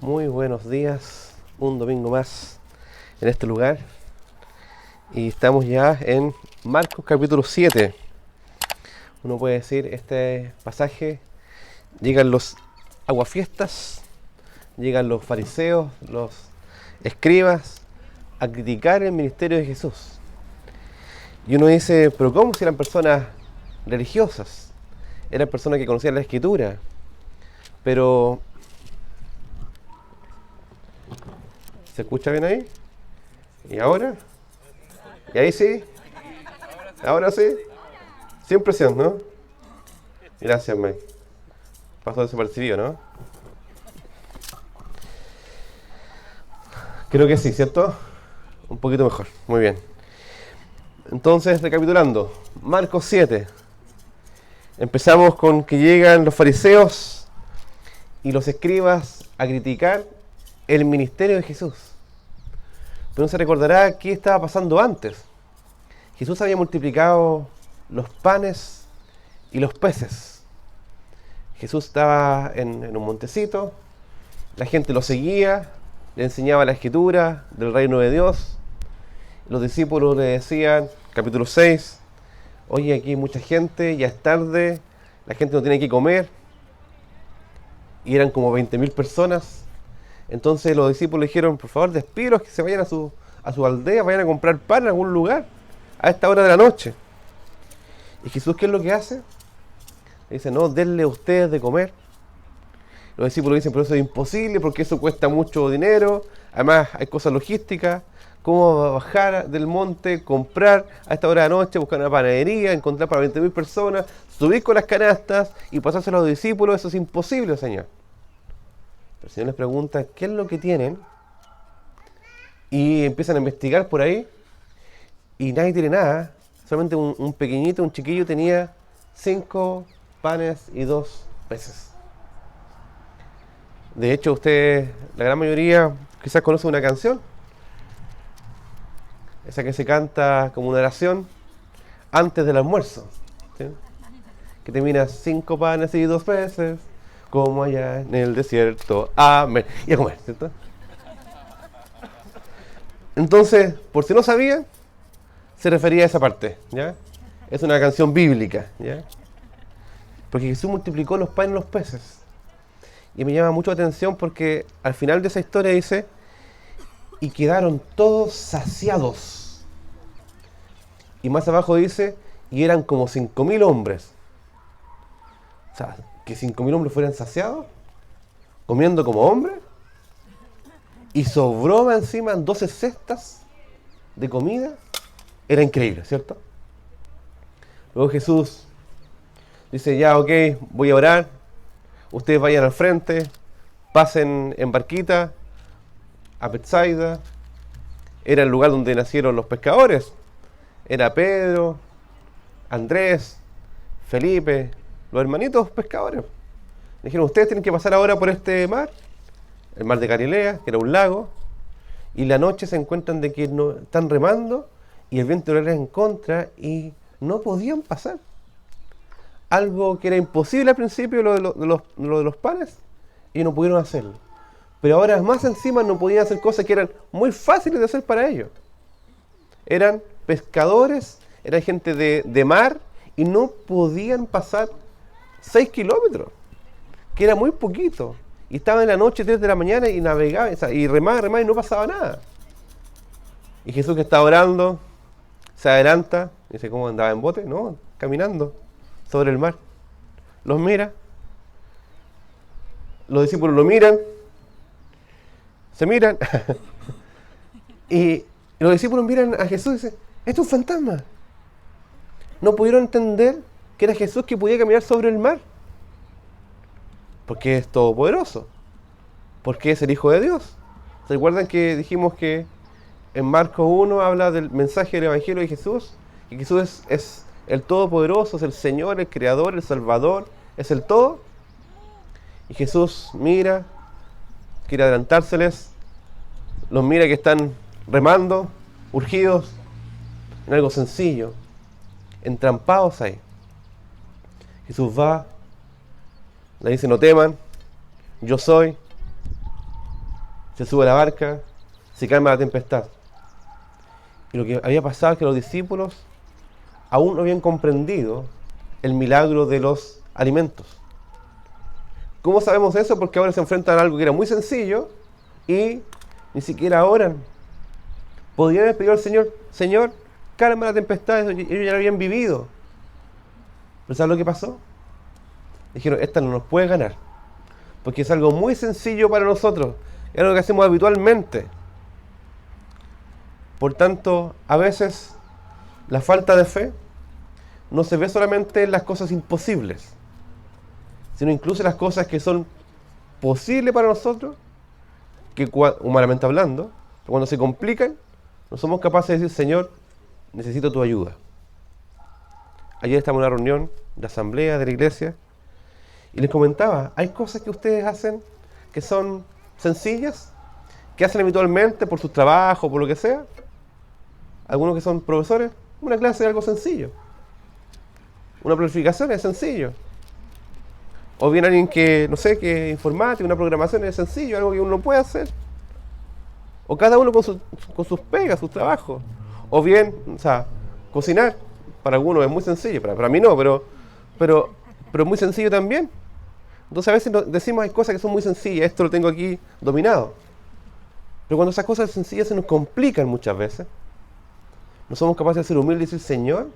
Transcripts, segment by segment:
Muy buenos días, un domingo más en este lugar y estamos ya en Marcos capítulo 7. Uno puede decir, este pasaje, llegan los aguafiestas, llegan los fariseos, los escribas a criticar el ministerio de Jesús. Y uno dice, pero ¿cómo si eran personas religiosas? Eran personas que conocían la escritura, pero ¿se escucha bien ahí? ¿Y ahora? ¿Y ahí sí? ¿Ahora sí? Sin presión, ¿no? Gracias, Mike. Pasó desapercibido, ¿no? Creo que sí, ¿cierto? Un poquito mejor. Muy bien. Entonces, recapitulando. Marcos 7. Empezamos con que llegan los fariseos y los escribas a criticar el ministerio de Jesús. Pero no se recordará qué estaba pasando antes. Jesús había multiplicado los panes y los peces. Jesús estaba en un montecito, la gente lo seguía, le enseñaba la escritura del reino de Dios. Los discípulos le decían, capítulo 6, oye, aquí hay mucha gente, ya es tarde, la gente no tiene que comer. Y eran como 20.000 personas. Entonces los discípulos dijeron, por favor, despídelos, que se vayan a su aldea, vayan a comprar pan en algún lugar a esta hora de la noche. ¿Y Jesús qué es lo que hace? Dice, no, denle a ustedes de comer. Los discípulos dicen, pero eso es imposible porque eso cuesta mucho dinero. Además, hay cosas logísticas. ¿Cómo va a bajar del monte, comprar a esta hora de la noche, buscar una panadería, encontrar para 20.000 personas, subir con las canastas y pasárselo a los discípulos? Eso es imposible, Señor. El Señor les pregunta, ¿qué es lo que tienen? Y empiezan a investigar por ahí y nadie tiene nada. Solamente un pequeñito, un chiquillo tenía 5 panes y 2 peces. De hecho, ustedes, la gran mayoría, quizás conocen una canción. Esa que se canta como una oración antes del almuerzo. ¿Sí? Que termina 5 panes y 2 peces, como allá en el desierto. Amén. Y a comer, ¿cierto? Entonces, por si no sabían, se refería a esa parte, ¿ya? Es una canción bíblica, ¿ya? Porque Jesús multiplicó los panes y los peces. Y me llama mucho la atención porque al final de esa historia dice, y quedaron todos saciados. Y más abajo dice, y eran como 5.000 hombres. O sea, que 5.000 hombres fueran saciados, comiendo como hombres, y sobró encima 12 cestas de comida. Era increíble, ¿cierto? Luego Jesús dice, ya, ok, voy a orar, ustedes vayan al frente, pasen en barquita a Betsaida. Era el lugar donde nacieron los pescadores. Era Pedro, Andrés, Felipe, los hermanitos pescadores. Dijeron, ustedes tienen que pasar ahora por este mar, el mar de Galilea, que era un lago, y la noche se encuentran de que no, están remando y el viento les en contra y no podían pasar. Algo que era imposible al principio, lo de los panes, y no pudieron hacerlo. Pero ahora más encima no podían hacer cosas que eran muy fáciles de hacer para ellos. Eran pescadores, eran gente de mar y no podían pasar 6 kilómetros, que era muy poquito. Y estaban en la noche, 3 de la mañana y navegaban, y remaban y no pasaba nada. Y Jesús, que estaba orando, se adelanta, dice, ¿cómo andaba en bote? No, caminando sobre el mar. Los mira, los discípulos lo miran, se miran, y los discípulos miran a Jesús y dicen, esto es un fantasma. No pudieron entender que era Jesús que podía caminar sobre el mar. Porque es todopoderoso. Porque es el Hijo de Dios. ¿Se recuerdan que dijimos que en Marcos 1 habla del mensaje del Evangelio de Jesús? Que Jesús es el Todopoderoso, es el Señor, el Creador, el Salvador, es el todo. Y Jesús mira, quiere adelantárseles, los mira que están remando, urgidos, en algo sencillo, entrampados ahí. Jesús va, le dice, no teman, yo soy, se sube a la barca, se calma la tempestad. Y lo que había pasado es que los discípulos aún no habían comprendido el milagro de los alimentos. ¿Cómo sabemos eso? Porque ahora se enfrentan a algo que era muy sencillo y ni siquiera oran. Podrían haber pedido al Señor, Señor, calma la tempestad, ellos ya lo habían vivido. ¿Pero sabes lo que pasó? Dijeron, esta no nos puede ganar, porque es algo muy sencillo para nosotros, es algo que hacemos habitualmente. Por tanto, a veces la falta de fe no se ve solamente en las cosas imposibles, sino incluso en las cosas que son posibles para nosotros, que humanamente hablando, cuando se complican, no somos capaces de decir, Señor, necesito tu ayuda. Ayer estaba en una reunión de asamblea de la iglesia y les comentaba, hay cosas que ustedes hacen que son sencillas, que hacen habitualmente por sus trabajos, por lo que sea. Algunos que son profesores, una clase es algo sencillo. Una planificación es sencillo. O bien alguien que, no sé, que informática, una programación es sencillo, algo que uno puede hacer. O cada uno con sus pegas, sus trabajos. O bien, o sea, cocinar, para algunos es muy sencillo, para mí no, pero es muy sencillo también. Entonces a veces decimos hay cosas que son muy sencillas, esto lo tengo aquí dominado. Pero cuando esas cosas sencillas se nos complican muchas veces, no somos capaces de ser humildes y decir, Señor,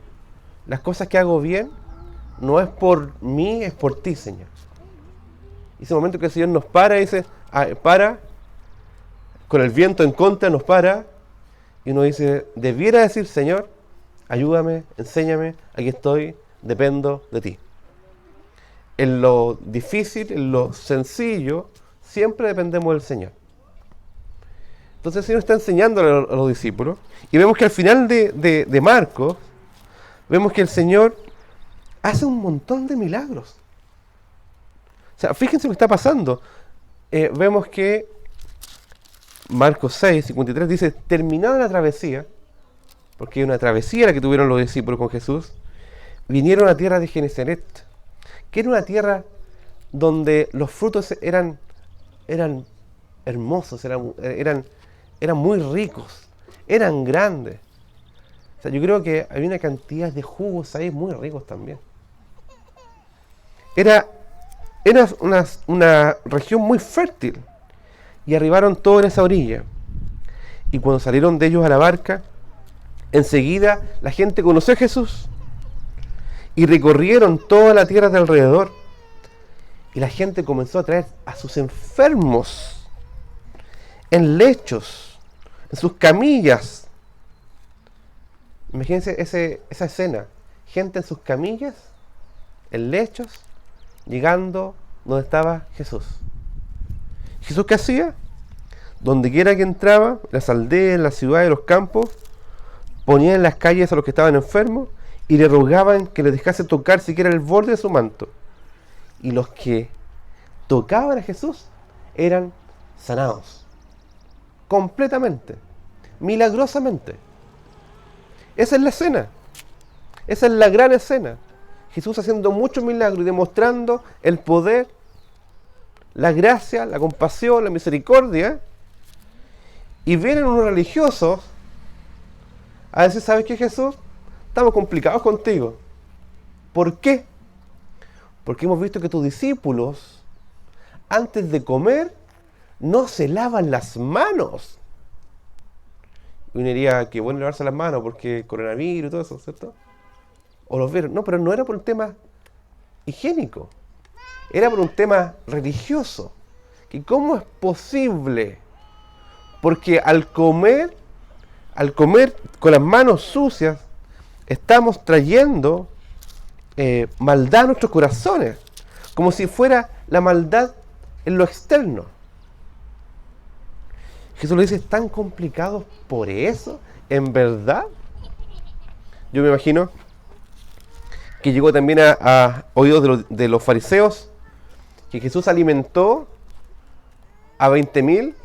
las cosas que hago bien no es por mí, es por ti, Señor. Y ese momento que el Señor nos para y dice, para, con el viento en contra nos para, y uno dice, debiera decir, Señor, ayúdame, enséñame, aquí estoy, dependo de ti. En lo difícil, en lo sencillo, siempre dependemos del Señor. Entonces el Señor está enseñando a los discípulos, y vemos que al final de Marcos, vemos que el Señor hace un montón de milagros. O sea, fíjense lo que está pasando. Vemos que Marcos 6, 53 dice, terminada la travesía, porque hay una travesía la que tuvieron los discípulos con Jesús, vinieron a la tierra de Genesaret, que era una tierra donde los frutos eran hermosos, eran muy ricos, eran grandes. O sea, yo creo que había una cantidad de jugos ahí muy ricos también. Era una región muy fértil. Y arribaron todos en esa orilla. Y cuando salieron de ellos a la barca, enseguida la gente conoció a Jesús. Y recorrieron toda la tierra de alrededor. Y la gente comenzó a traer a sus enfermos en lechos, en sus camillas. Imagínense esa escena. Gente en sus camillas, en lechos, llegando donde estaba Jesús. ¿Jesús qué hacía? Donde quiera que entraba, las aldeas, en las ciudades, los campos, ponía en las calles a los que estaban enfermos y le rogaban que les dejase tocar siquiera el borde de su manto. Y los que tocaban a Jesús eran sanados. Completamente. Milagrosamente. Esa es la escena. Esa es la gran escena. Jesús haciendo muchos milagros y demostrando el poder, la gracia, la compasión, la misericordia. Y vienen unos religiosos a decir, ¿sabes qué, Jesús? Estamos complicados contigo. ¿Por qué? Porque hemos visto que tus discípulos, antes de comer, no se lavan las manos. Y uno diría que bueno lavarse las manos porque coronavirus y todo eso, ¿cierto? O los vieron. No, pero no era por un tema higiénico. Era por un tema religioso. Que cómo es posible. Porque al comer con las manos sucias, estamos trayendo maldad a nuestros corazones. Como si fuera la maldad en lo externo. Jesús le dice, ¿están complicados por eso? ¿En verdad? Yo me imagino que llegó también a oídos de los fariseos, que Jesús alimentó a 20.000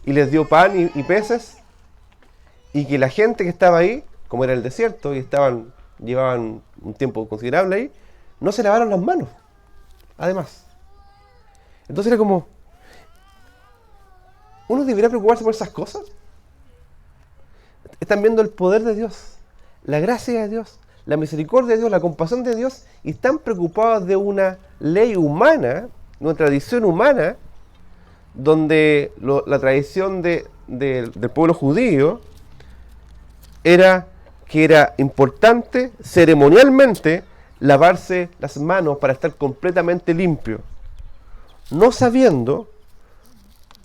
y les dio pan y peces, y que la gente que estaba ahí, como era el desierto y llevaban un tiempo considerable ahí, no se lavaron las manos, además. Entonces era como, ¿Uno debería preocuparse por esas cosas? Están viendo el poder de Dios, la gracia de Dios, la misericordia de Dios, la compasión de Dios, y están preocupados de una ley humana, de una tradición humana, donde la tradición del pueblo judío era que era importante ceremonialmente lavarse las manos para estar completamente limpio, no sabiendo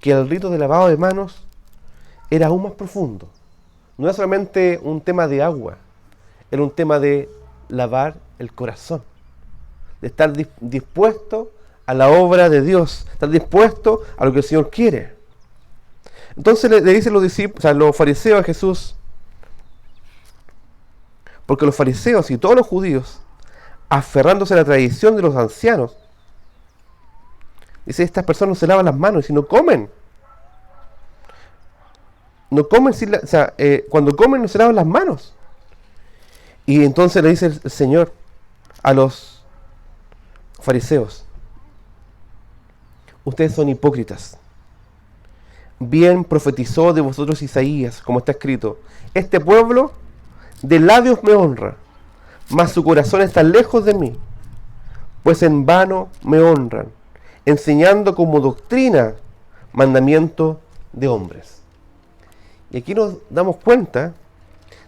que el rito de lavado de manos era aún más profundo. No era solamente un tema de agua, era un tema de lavar el corazón, de estar dispuesto a la obra de Dios, estar dispuesto a lo que el Señor quiere. Entonces le dicen los discípulos, o sea, los fariseos a Jesús, porque los fariseos y todos los judíos, aferrándose a la tradición de los ancianos, dice, estas personas no se lavan las manos y no comen. No comen sin cuando comen no se lavan las manos. Y entonces le dice el Señor a los fariseos, ustedes son hipócritas. Bien profetizó de vosotros Isaías, como está escrito, este pueblo de labios me honra, mas su corazón está lejos de mí, pues en vano me honran, enseñando como doctrina mandamiento de hombres. Y aquí nos damos cuenta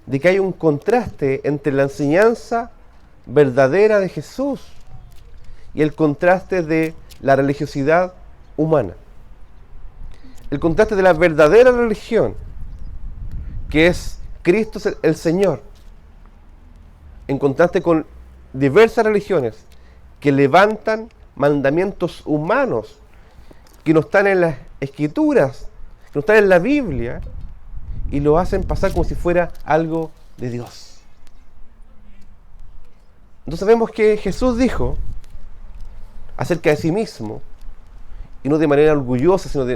de que hay un contraste entre la enseñanza verdadera de Jesús y el contraste de la religiosidad humana. El contraste de la verdadera religión, que es Cristo el Señor, en contraste con diversas religiones que levantan mandamientos humanos que no están en las Escrituras, que no están en la Biblia, y lo hacen pasar como si fuera algo de Dios. Entonces vemos que Jesús dijo acerca de sí mismo, y no de manera orgullosa, sino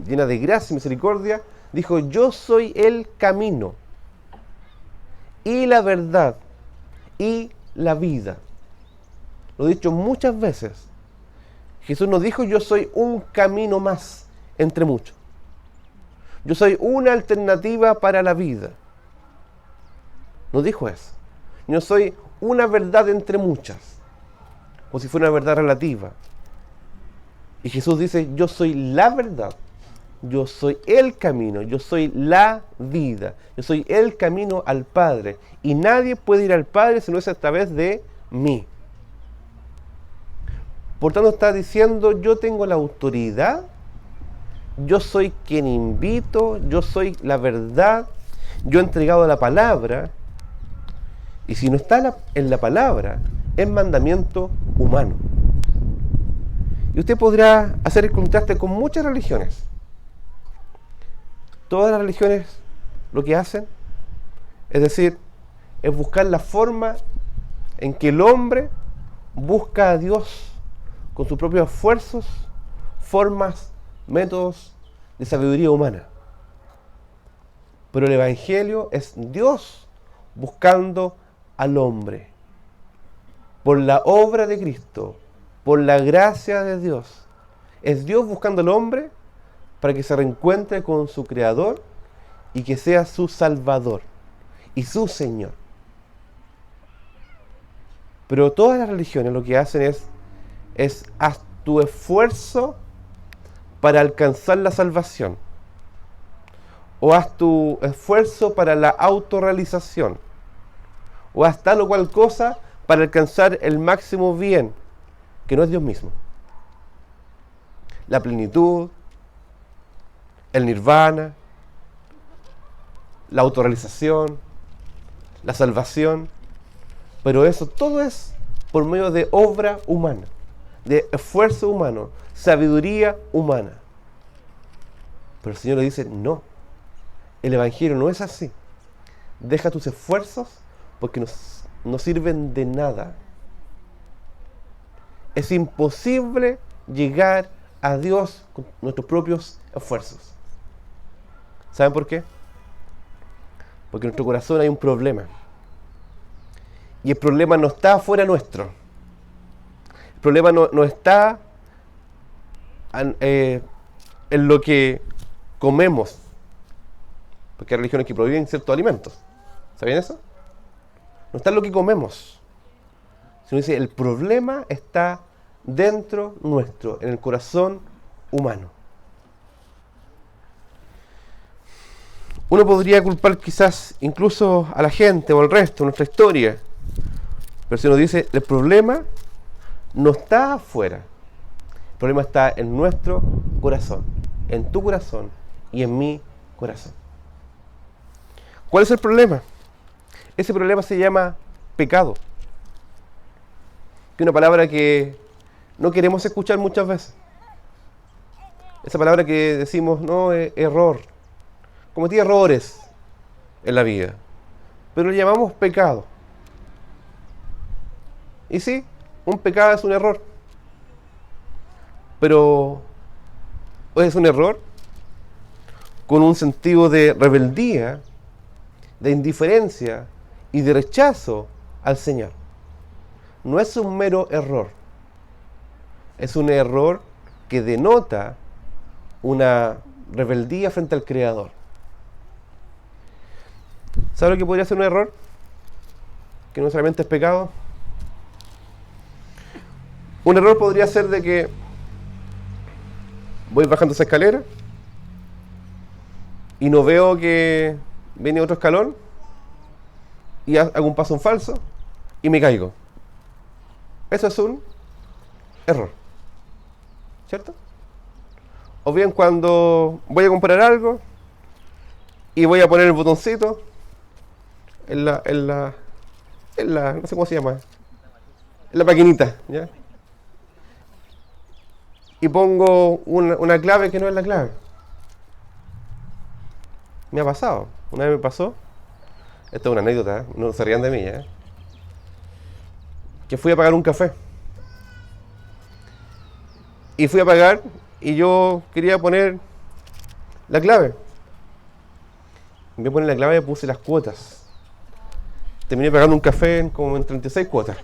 llena de gracia y misericordia, dijo, yo soy el camino, y la verdad, y la vida. Lo he dicho muchas veces. Jesús nos dijo, yo soy un camino más entre muchos. Yo soy una alternativa para la vida. No dijo eso. Yo soy una verdad entre muchas, como si fuera una verdad relativa. Y Jesús dice, yo soy la verdad, yo soy el camino, yo soy la vida, yo soy el camino al Padre. Y nadie puede ir al Padre si no es a través de mí. Por tanto está diciendo, yo tengo la autoridad, yo soy quien invito, yo soy la verdad, yo he entregado la palabra, y si no está en la palabra, es mandamiento humano. Y usted podrá hacer el contraste con muchas religiones. Todas las religiones lo que hacen, es decir, es buscar la forma en que el hombre busca a Dios con sus propios esfuerzos, formas, métodos de sabiduría humana. Pero el Evangelio es Dios buscando al hombre. Por la obra de Cristo, por la gracia de Dios. Es Dios buscando al hombre para que se reencuentre con su Creador y que sea su Salvador y su Señor. Pero todas las religiones lo que hacen es haz tu esfuerzo para alcanzar la salvación, o haz tu esfuerzo para la autorrealización, o haz tal o cual cosa para alcanzar el máximo bien, que no es Dios mismo. La plenitud, el nirvana, la autorrealización, la salvación, pero eso todo es por medio de obra humana, de esfuerzo humano, sabiduría humana. Pero el Señor le dice, no, el Evangelio no es así. Deja tus esfuerzos porque no sirven de nada. Es imposible llegar a Dios con nuestros propios esfuerzos. ¿Saben por qué? Porque en nuestro corazón hay un problema. Y el problema no está fuera nuestro. El problema no está en lo que comemos. Porque hay religiones que prohíben ciertos alimentos. ¿Sabían eso? No está en lo que comemos. Sino dice, el problema está dentro nuestro, en el corazón humano. Uno podría culpar quizás incluso a la gente o al resto, nuestra historia. Pero si uno dice, el problema no está afuera. El problema está en nuestro corazón, en tu corazón y en mi corazón. ¿Cuál es el problema? Ese problema se llama pecado. Que es una palabra que no queremos escuchar muchas veces. Esa palabra que decimos, no, error. Cometí errores en la vida, pero lo llamamos pecado. Y sí, un pecado es un error. Pero es un error con un sentido de rebeldía, de indiferencia y de rechazo al Señor. No es un mero error. Es un error que denota una rebeldía frente al Creador. ¿Sabe lo que podría ser un error? Que no solamente es pecado. Un error podría ser de que voy bajando esa escalera y no veo que viene otro escalón y hago un paso en falso y me caigo. Eso es un error, ¿cierto? O bien cuando voy a comprar algo y voy a poner el botoncito en la no sé cómo se llama, en la maquinita, ¿ya? Y pongo una clave que no es la clave. Me ha pasado. Una vez me pasó, esto es una anécdota, ¿eh? No se rían de mí, ¿eh? Que fui a pagar un café. Y fui a pagar y yo quería poner la clave. En vez de poner la clave puse las cuotas. Terminé pagando un café como en 36 cuotas.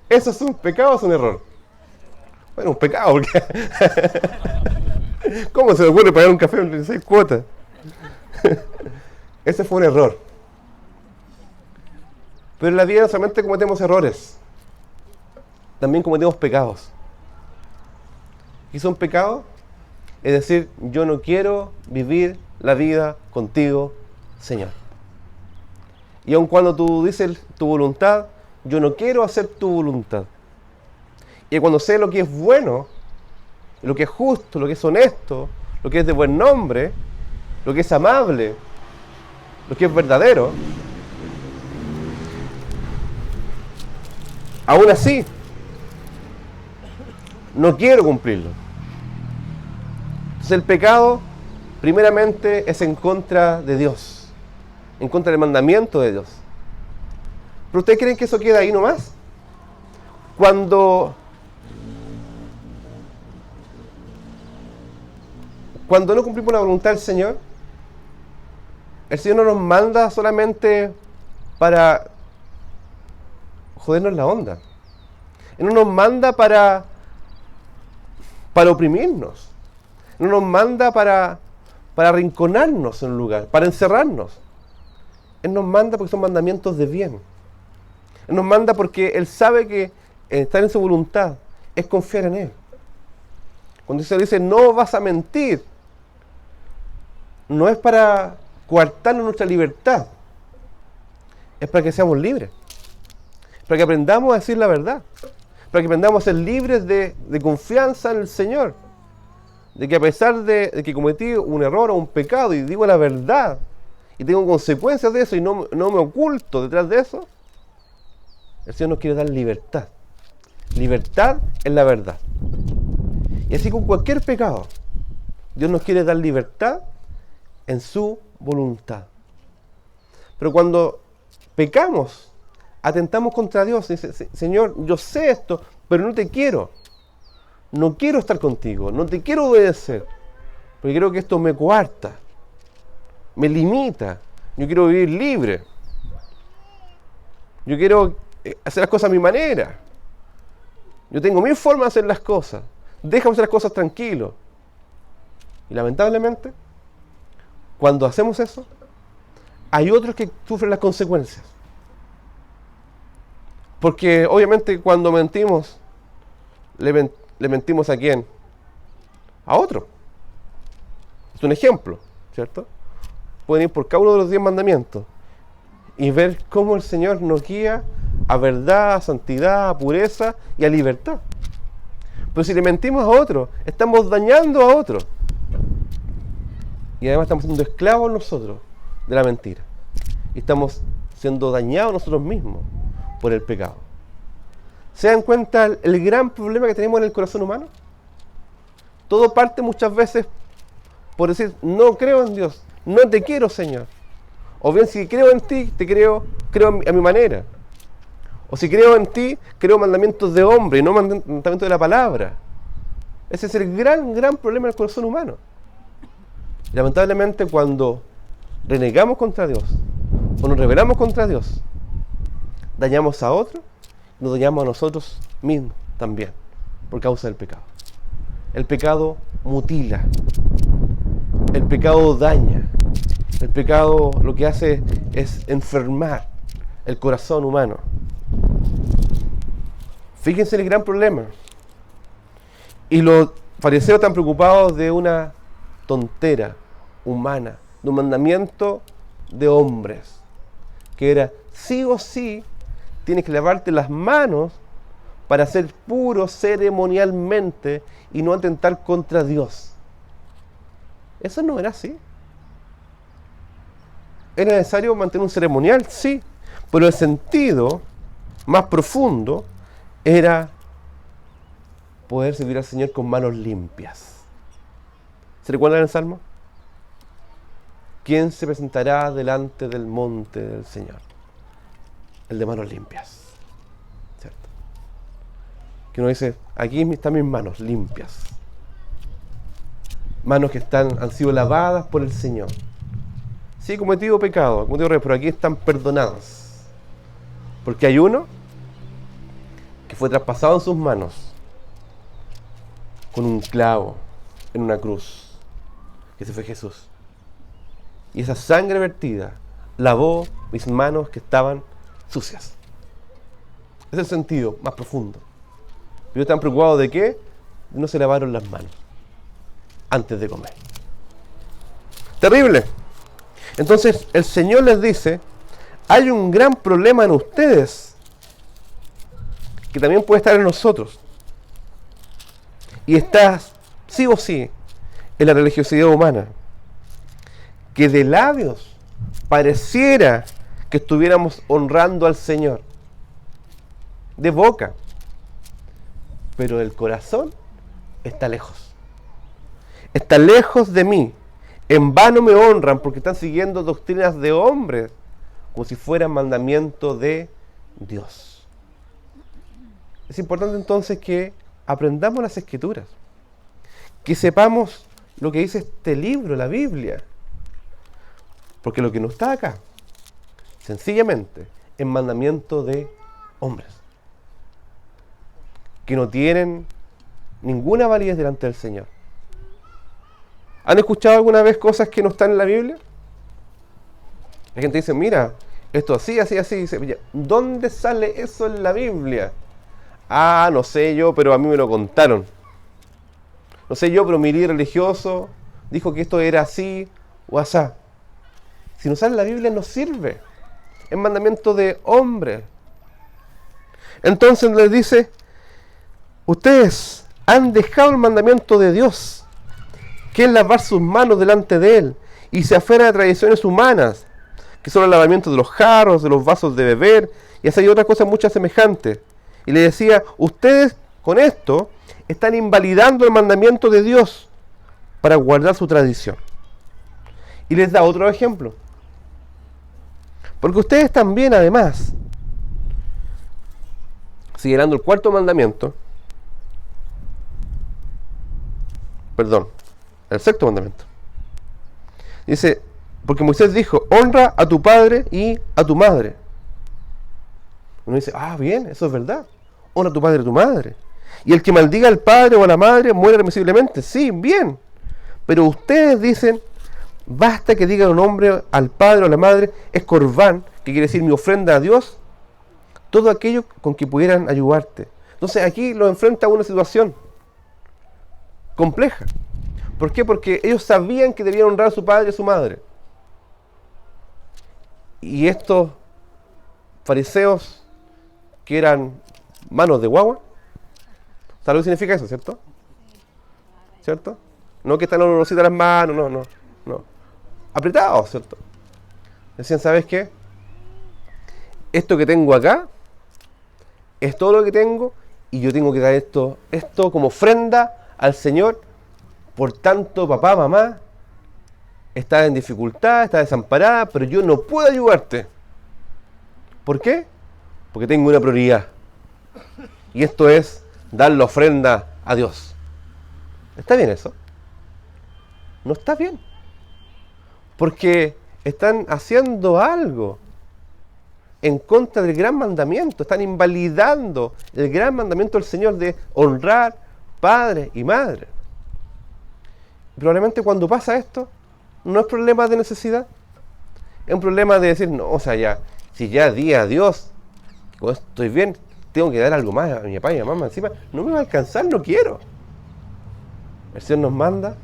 ¿Eso es un pecado o es un error? Bueno, un pecado, porque ¿cómo se me ocurre pagar un café en 36 cuotas? Ese fue un error. Pero en la vida no solamente cometemos errores, también cometemos pecados. ¿Y son pecados? Es decir, yo no quiero vivir la vida contigo, Señor. Y aun cuando tú dices tu voluntad, yo no quiero hacer tu voluntad. Y cuando sé lo que es bueno, lo que es justo, lo que es honesto, lo que es de buen nombre, lo que es amable, lo que es verdadero, aún así, no quiero cumplirlo. Entonces el pecado, primeramente, es en contra de Dios, en contra del mandamiento de Dios. ¿Pero ustedes creen que eso queda ahí nomás? Cuando no cumplimos la voluntad del Señor, el Señor no nos manda solamente para jodernos la onda. Él no nos manda para oprimirnos. No nos manda para arrinconarnos en un lugar, para encerrarnos. Él nos manda porque son mandamientos de bien. Él nos manda porque Él sabe que estar en su voluntad es confiar en Él. Cuando se dice no vas a mentir, no es para coartarnos nuestra libertad, es para que seamos libres, para que aprendamos a decir la verdad, para que aprendamos a ser libres de confianza en el Señor, de que a pesar de que cometí un error o un pecado y digo la verdad y tengo consecuencias de eso y no me oculto detrás de eso, el Señor nos quiere dar libertad. Libertad en la verdad. Y así con cualquier pecado, Dios nos quiere dar libertad en su voluntad. Pero cuando pecamos, atentamos contra Dios y dice, Señor, yo sé esto, pero no te quiero. No quiero estar contigo, no te quiero obedecer, porque creo que esto me coarta, me limita. Yo quiero vivir libre. Yo quiero hacer las cosas a mi manera. Yo tengo mi forma de hacer las cosas. Déjame hacer las cosas tranquilo. Y lamentablemente, cuando hacemos eso, hay otros que sufren las consecuencias. Porque obviamente cuando mentimos, le mentimos ¿a quién? A otro. Es un ejemplo, ¿cierto? Pueden ir por cada uno de los 10 mandamientos y ver cómo el Señor nos guía a verdad, a santidad, a pureza y a libertad. Pero si le mentimos a otro, estamos dañando a otro. Y además estamos siendo esclavos nosotros de la mentira. Y estamos siendo dañados nosotros mismos por el pecado. ¿Se dan cuenta el gran problema que tenemos en el corazón humano? Todo parte muchas veces por decir, no creo en Dios, no te quiero, Señor. O bien, si creo en ti, te creo a mi manera. O si creo en ti, creo mandamientos de hombre y no mandamientos de la palabra. Ese es el gran problema del corazón humano. Y lamentablemente, cuando renegamos contra Dios, o nos rebelamos contra Dios, dañamos a otro, nos dañamos a nosotros mismos también, por causa del pecado. El pecado mutila, el pecado daña, el pecado lo que hace es enfermar el corazón humano. Fíjense el gran problema. Y los fariseos están preocupados de una tontera humana, de un mandamiento de hombres, que era sí o sí tienes que lavarte las manos para ser puro ceremonialmente y no atentar contra Dios. Eso no era así. ¿Era necesario mantener un ceremonial? Sí, pero el sentido más profundo era poder servir al Señor con manos limpias. ¿Se recuerdan el Salmo? ¿Quién se presentará delante del monte del Señor? El de manos limpias. ¿Cierto? Que uno dice, aquí están mis manos limpias. Manos que han sido lavadas por el Señor. Sí, he cometido pecado, pero aquí están perdonadas. Porque hay uno que fue traspasado en sus manos con un clavo en una cruz. Ese fue Jesús. Y esa sangre vertida lavó mis manos que estaban sucias. Ese es el sentido más profundo. Pero están preocupados de qué? No se lavaron las manos antes de comer. Terrible. Entonces el Señor les dice, hay un gran problema en ustedes que también puede estar en nosotros. Y está sí o sí en la religiosidad humana. Que de labios pareciera que estuviéramos honrando al Señor. De boca. Pero el corazón está lejos. Está lejos de mí. En vano me honran porque están siguiendo doctrinas de hombres como si fueran mandamiento de Dios. Es importante entonces que aprendamos las Escrituras. Que sepamos lo que dice este libro, la Biblia. Porque lo que no está acá, sencillamente, es mandamiento de hombres. Que no tienen ninguna validez delante del Señor. ¿Han escuchado alguna vez cosas que no están en la Biblia? La gente dice, mira, esto así. Dice, ¿dónde sale eso en la Biblia? Ah, no sé yo, pero a mí me lo contaron. No sé yo, pero mi líder religioso dijo que esto era así o asá. Si no sale en la Biblia no sirve. Es mandamiento de hombre. Entonces les dice, ustedes han dejado el mandamiento de Dios, que es lavar sus manos delante de Él, y se aferran a tradiciones humanas, que son el lavamiento de los jarros, de los vasos de beber, y así hay otras cosas muchas semejantes. Y le decía, ustedes con esto están invalidando el mandamiento de Dios para guardar su tradición. Y les da otro ejemplo. Porque ustedes también, además, siguiendo el cuarto mandamiento, el sexto mandamiento, dice, porque Moisés dijo, honra a tu padre y a tu madre. Uno dice, bien, eso es verdad, honra a tu padre y a tu madre. Y el que maldiga al padre o a la madre muere irremisiblemente. Sí, bien, Pero ustedes dicen, basta que digan un nombre al padre o a la madre, es corbán, que quiere decir mi ofrenda a Dios, todo aquello con que pudieran ayudarte. Entonces aquí lo enfrenta a una situación compleja. ¿Por qué? Porque ellos sabían que debían honrar a su padre y a su madre. Y estos fariseos, que eran manos de guagua, ¿sabes lo que significa eso, cierto? ¿Cierto? No que están olorositas las manos, no. Apretados, ¿cierto? Decían, ¿sabes qué? Esto que tengo acá es todo lo que tengo y yo tengo que dar esto como ofrenda al Señor. Por tanto, papá, mamá, estás en dificultad, estás desamparada, pero yo no puedo ayudarte. ¿Por qué? Porque tengo una prioridad. Y esto es dar la ofrenda a Dios. ¿Está bien eso? No está bien. Porque están haciendo algo en contra del gran mandamiento. Están invalidando el gran mandamiento del Señor de honrar padre y madre. Probablemente cuando pasa esto, no es problema de necesidad. Es un problema de decir, no, o sea, ya, si ya di a Dios, cuando estoy bien, tengo que dar algo más a mi papá y a mi mamá encima. No me va a alcanzar, no quiero. El Señor nos manda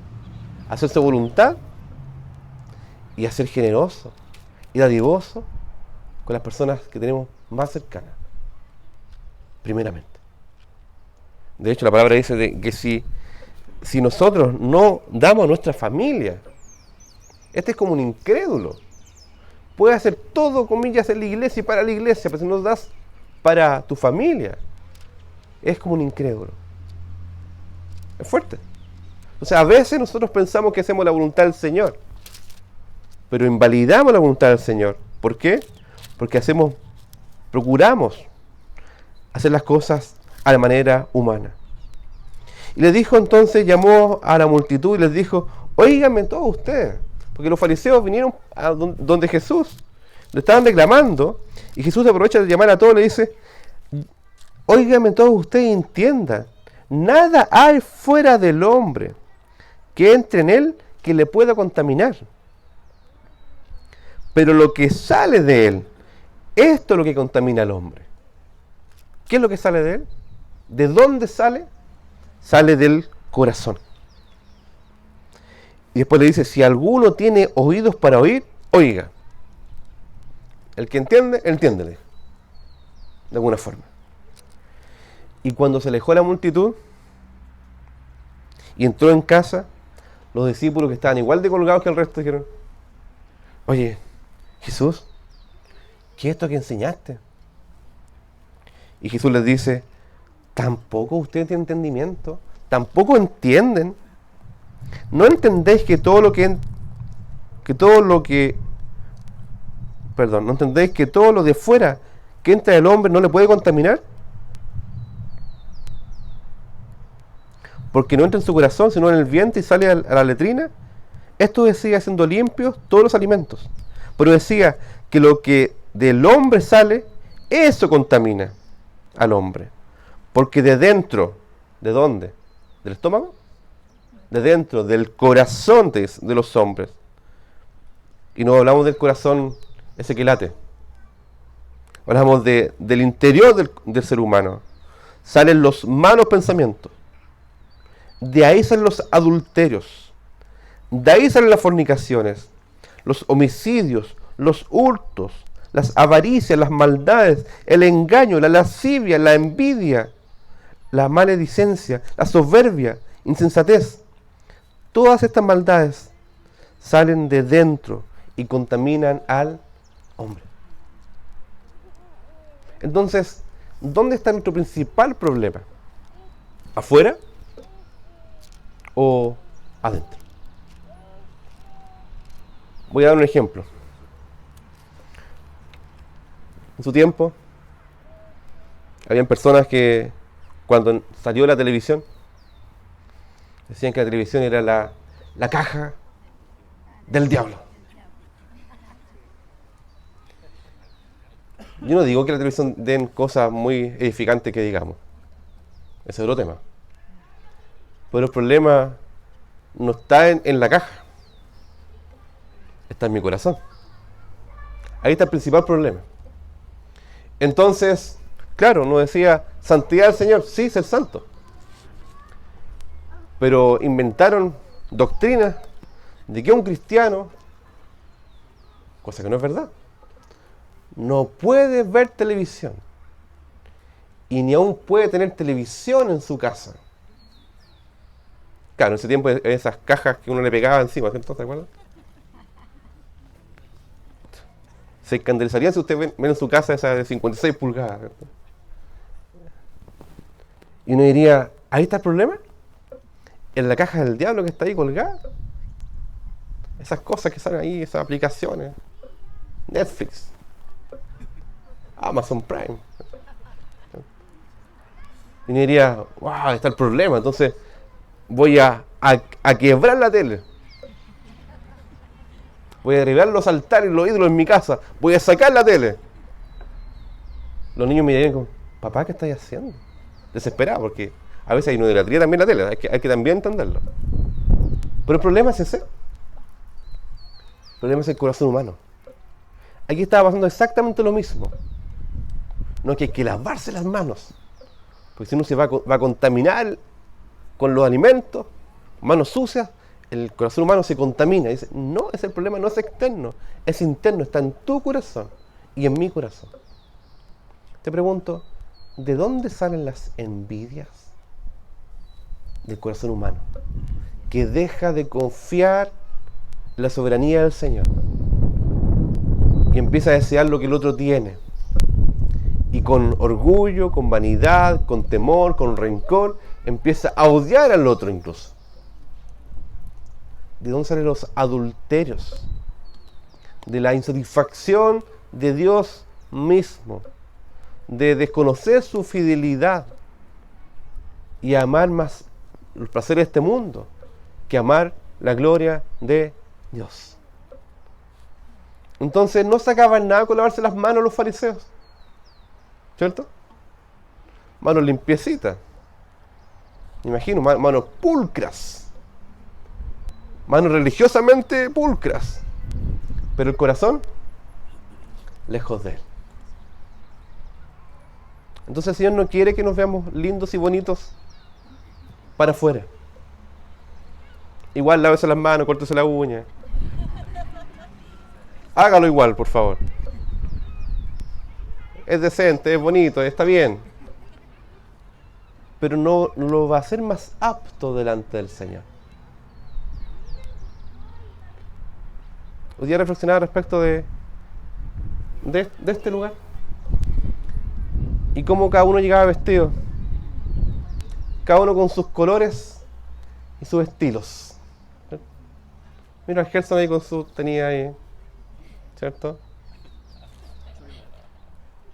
a hacer su voluntad y a ser generoso y dadivoso con las personas que tenemos más cercanas. Primeramente. De hecho, la palabra dice que si nosotros no damos a nuestra familia, este es como un incrédulo. Puede hacer todo, comillas, en la iglesia y para la iglesia, pero si no das para tu familia, es como un incrédulo. Es fuerte. O sea, a veces nosotros pensamos que hacemos la voluntad del Señor, pero invalidamos la voluntad del Señor. ¿Por qué? Porque procuramos hacer las cosas a la manera humana. Y les dijo entonces, llamó a la multitud y les dijo, óiganme todos ustedes, porque los fariseos vinieron a donde Jesús, le estaban reclamando, y Jesús aprovecha de llamar a todos y le dice, óiganme todos ustedes y entiendan, nada hay fuera del hombre que entre en él que le pueda contaminar. Pero lo que sale de él, esto es lo que contamina al hombre. ¿Qué es lo que sale de él? ¿De dónde sale? Sale del corazón. Y después le dice, si alguno tiene oídos para oír, oiga. El que entiende, entiéndele. De alguna forma. Y cuando se alejó la multitud y entró en casa, los discípulos que estaban igual de colgados que el resto dijeron, oye, Jesús, ¿qué es esto que enseñaste? Y Jesús les dice, ¿tampoco ustedes tienen entendimiento? ¿Tampoco entienden? ¿No entendéis que no entendéis que todo lo de fuera que entra del hombre no le puede contaminar? Porque no entra en su corazón, sino en el vientre y sale a la letrina. Esto decía siendo limpios todos los alimentos. Pero decía que lo que del hombre sale, eso contamina al hombre. Porque de dentro, ¿de dónde? ¿Del estómago? De dentro, del corazón de los hombres. Y no hablamos del corazón ese que late. Hablamos del interior del ser humano. Salen los malos pensamientos. De ahí salen los adulterios. De ahí salen las fornicaciones, los homicidios, los hurtos, las avaricias, las maldades, el engaño, la lascivia, la envidia, la maledicencia, la soberbia, insensatez. Todas estas maldades salen de dentro y contaminan al hombre. Entonces, ¿dónde está nuestro principal problema? ¿Afuera o adentro? Voy a dar un ejemplo. En su tiempo, habían personas que cuando salió la televisión, decían que la televisión era la caja del diablo. Yo no digo que la televisión den cosas muy edificantes que digamos. Ese es otro tema. Pero el problema no está en la caja, está en mi corazón. Ahí está el principal problema. Entonces, claro, nos decía, santidad del Señor, sí, ser santo. Pero inventaron doctrinas de que un cristiano, cosa que no es verdad, no puede ver televisión. Y ni aún puede tener televisión en su casa. Claro, en ese tiempo esas cajas que uno le pegaba encima, ¿cierto? ¿Te acuerdas? Se escandalizarían si usted ven en su casa esa de 56 pulgadas, ¿cierto? Y uno diría, ¿ahí está el problema? En la caja del diablo que está ahí colgada. Esas cosas que salen ahí, esas aplicaciones. Netflix. Amazon Prime. Y uno diría, wow, ahí está el problema. Entonces voy a quebrar la tele. Voy a derribar los altares y los ídolos en mi casa. Voy a sacar la tele. Los niños me dirían como, papá, ¿qué estás haciendo? Desesperado, porque a veces hay una idolatría también en la tele. Hay que también entenderlo. Pero el problema es ese. El problema es el corazón humano. Aquí estaba pasando exactamente lo mismo. No, que hay que lavarse las manos. Porque si uno se va a contaminar con los alimentos, manos sucias, el corazón humano se contamina. Dice, no, ese problema no es externo, es interno, está en tu corazón y en mi corazón. Te pregunto, ¿de dónde salen las envidias? Del corazón humano, que deja de confiar en la soberanía del Señor y empieza a desear lo que el otro tiene. Y con orgullo, con vanidad, con temor, con rencor, empieza a odiar al otro incluso. ¿De dónde salen los adulterios? De la insatisfacción de Dios mismo, de desconocer su fidelidad y amar más los placeres de este mundo que amar la gloria de Dios. Entonces no sacaban nada con lavarse las manos los fariseos, ¿cierto? Manos limpiecitas, imagino, manos pulcras, manos religiosamente pulcras, pero el corazón lejos de Él. Entonces el Señor no quiere que nos veamos lindos y bonitos para afuera. Igual lávese las manos, córtese la uña. Hágalo igual, por favor. Es decente, es bonito, está bien. Pero no lo va a hacer más apto delante del Señor. Hoy día reflexionaba respecto de este lugar. Y cómo cada uno llegaba vestido. Cada uno con sus colores y sus estilos. Mira, el Gerson ahí con su tenía ahí, ¿cierto?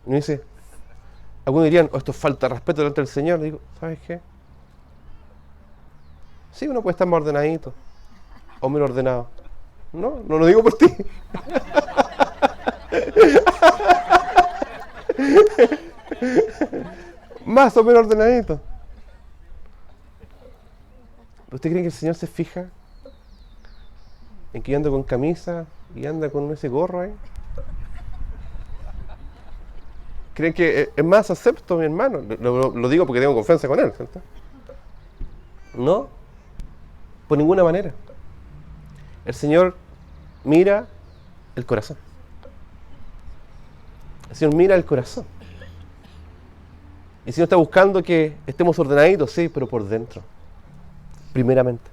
Y me dice, algunos dirían, esto es falta de respeto delante del Señor. Le digo, ¿sabes qué? Sí, uno puede estar más ordenadito o menos ordenado. No lo digo por ti. Más o menos ordenadito. ¿Usted cree que el Señor se fija en que yo ando con camisa y anda con ese gorro ahí? ¿Creen que es más acepto, mi hermano? Lo digo porque tengo confianza con él, ¿cierto? No, por ninguna manera. El Señor mira el corazón. El Señor mira el corazón. Y el Señor está buscando que estemos ordenaditos, sí, pero por dentro. Primeramente.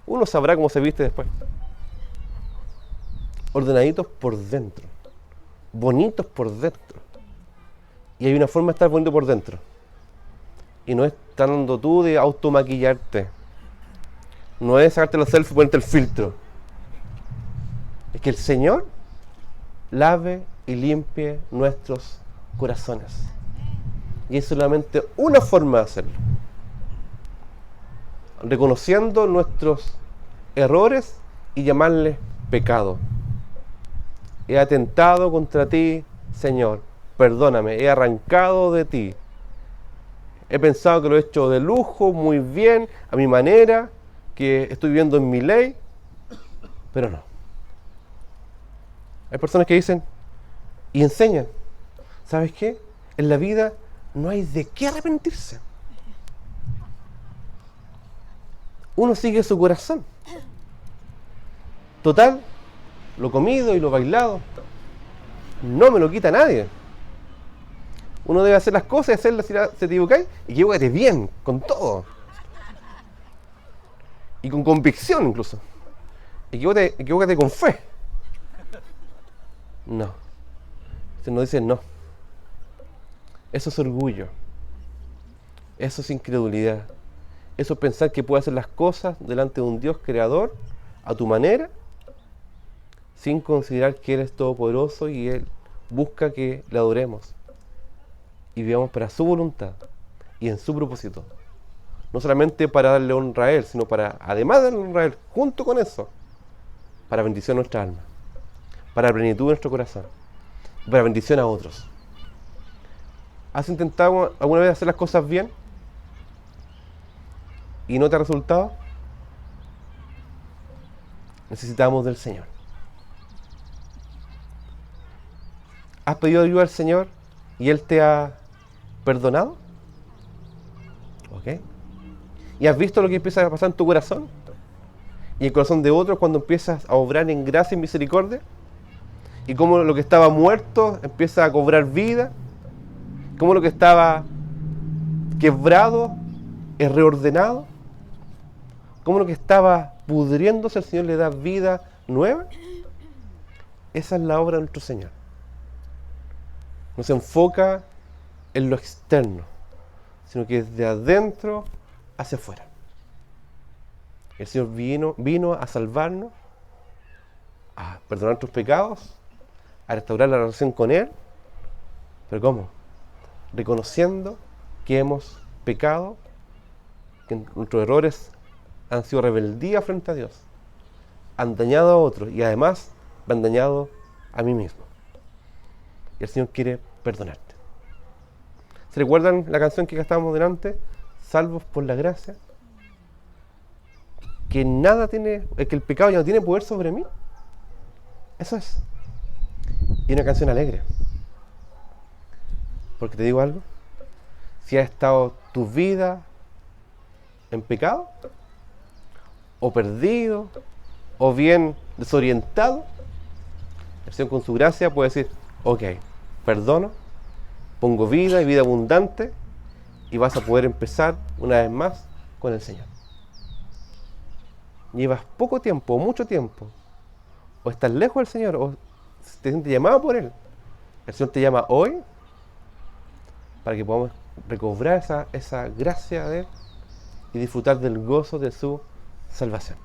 Uno sabrá cómo se viste después. Ordenaditos por dentro. Bonitos por dentro. Y hay una forma de estar bonito por dentro. Y no es tratando tú de automaquillarte. No es sacarte los selfies y ponerte el filtro. Es que el Señor lave y limpie nuestros corazones. Y es solamente una forma de hacerlo. Reconociendo nuestros errores y llamarles pecado. He atentado contra ti, Señor. Perdóname, he arrancado de ti. He pensado que lo he hecho de lujo, muy bien, a mi manera, que estoy viviendo en mi ley, pero no. Hay personas que dicen y enseñan, ¿sabes qué? En la vida no hay de qué arrepentirse. Uno sigue su corazón. Total, lo comido y lo bailado no me lo quita nadie. Uno debe hacer las cosas y hacerlas si te equivocáis, y equivócate bien, con todo. Y con convicción incluso. Equivócate con fe. No. Se nos dice no. Eso es orgullo. Eso es incredulidad. Eso es pensar que puedes hacer las cosas delante de un Dios creador a tu manera, sin considerar que Él es todopoderoso y Él busca que le adoremos y vivamos para su voluntad y en su propósito. No solamente para darle honra a Él, sino para, además de darle honra a Él, junto con eso, para bendición a nuestra alma, para plenitud de nuestro corazón, para bendición a otros. ¿Has intentado alguna vez hacer las cosas bien y no te ha resultado? Necesitamos del Señor. ¿Has pedido ayuda al Señor y Él te ha perdonado? ¿Ok? ¿Y has visto lo que empieza a pasar en tu corazón? ¿Y el corazón de otros cuando empiezas a obrar en gracia y misericordia? ¿Y cómo lo que estaba muerto empieza a cobrar vida? ¿Cómo lo que estaba quebrado es reordenado? ¿Cómo lo que estaba pudriéndose el Señor le da vida nueva? Esa es la obra de nuestro Señor. No se enfoca en lo externo, sino que es de adentro hacia afuera. El Señor vino a salvarnos, a perdonar nuestros pecados, a restaurar la relación con Él. ¿Pero cómo? Reconociendo que hemos pecado, que nuestros errores han sido rebeldía frente a Dios, han dañado a otros y además me han dañado a mí mismo. Y el Señor quiere perdonarte. ¿Se recuerdan la canción que cantábamos delante? Salvos por la gracia. Que nada tiene, que el pecado ya no tiene poder sobre mí. Eso es. Y una canción alegre. Porque te digo algo. Si ha estado tu vida en pecado, o perdido, o bien desorientado, el Señor con su gracia puede decir, ok, perdono, pongo vida y vida abundante, y vas a poder empezar una vez más con el Señor. Llevas poco tiempo o mucho tiempo, o estás lejos del Señor, o te sientes llamado por Él. El Señor te llama hoy para que podamos recobrar esa gracia de Él y disfrutar del gozo de su salvación.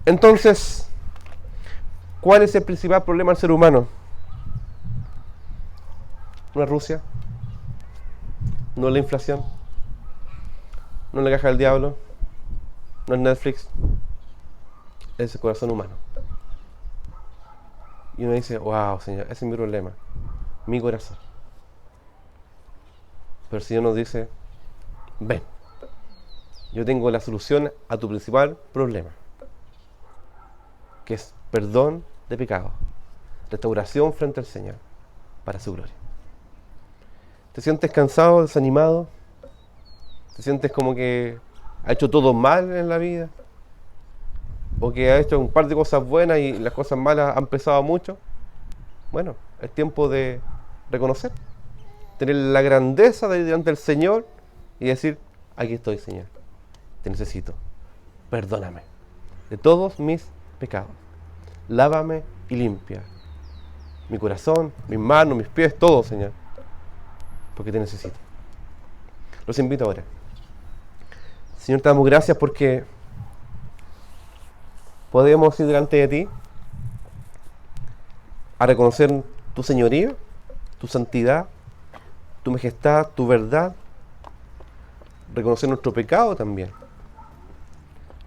Entonces, ¿cuál es el principal problema del ser humano? No es Rusia, no es la inflación, no es la caja del diablo, no es Netflix, es el corazón humano. Y uno dice, wow, Señor, ese es mi problema, mi corazón. Pero el Señor nos dice, ven, yo tengo la solución a tu principal problema, que es perdón de pecado, restauración frente al Señor, para su gloria. ¿Te sientes cansado, desanimado? ¿Te sientes como que ha hecho todo mal en la vida? ¿O que ha hecho un par de cosas buenas y las cosas malas han pesado mucho? Bueno, es tiempo de reconocer, tener la grandeza de ir delante del Señor y decir, aquí estoy, Señor, te necesito, perdóname de todos mis pecados, lávame y limpia mi corazón, mis manos, mis pies, todo, Señor, porque te necesito. Los invito ahora. Señor, te damos gracias porque podemos ir delante de ti a reconocer tu señorío, tu santidad, tu majestad, tu verdad, reconocer nuestro pecado también.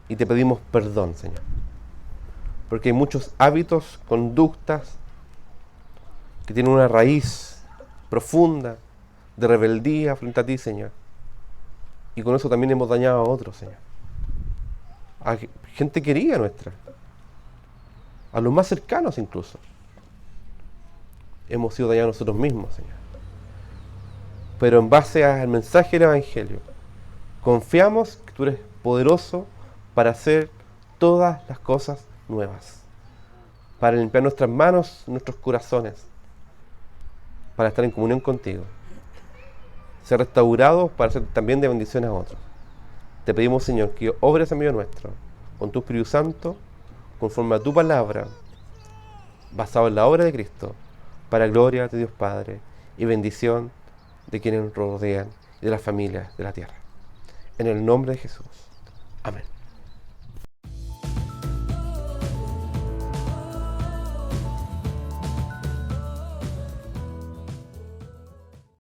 Y te pedimos perdón, Señor, porque hay muchos hábitos, conductas que tienen una raíz profunda de rebeldía frente a ti, Señor. Y con eso también hemos dañado a otros, Señor. a gente querida nuestra, a los más cercanos incluso. Hemos sido dañados nosotros mismos, Señor. Pero en base al mensaje del Evangelio, confiamos que tú eres poderoso para hacer todas las cosas nuevas, para limpiar nuestras manos, nuestros corazones, para estar en comunión contigo, ser restaurados para ser también de bendición a otros. Te pedimos, Señor, que obres en medio nuestro, con tu Espíritu Santo, conforme a tu palabra, basado en la obra de Cristo, para gloria de Dios Padre y bendición de quienes nos rodean y de las familias de la tierra. En el nombre de Jesús. Amén.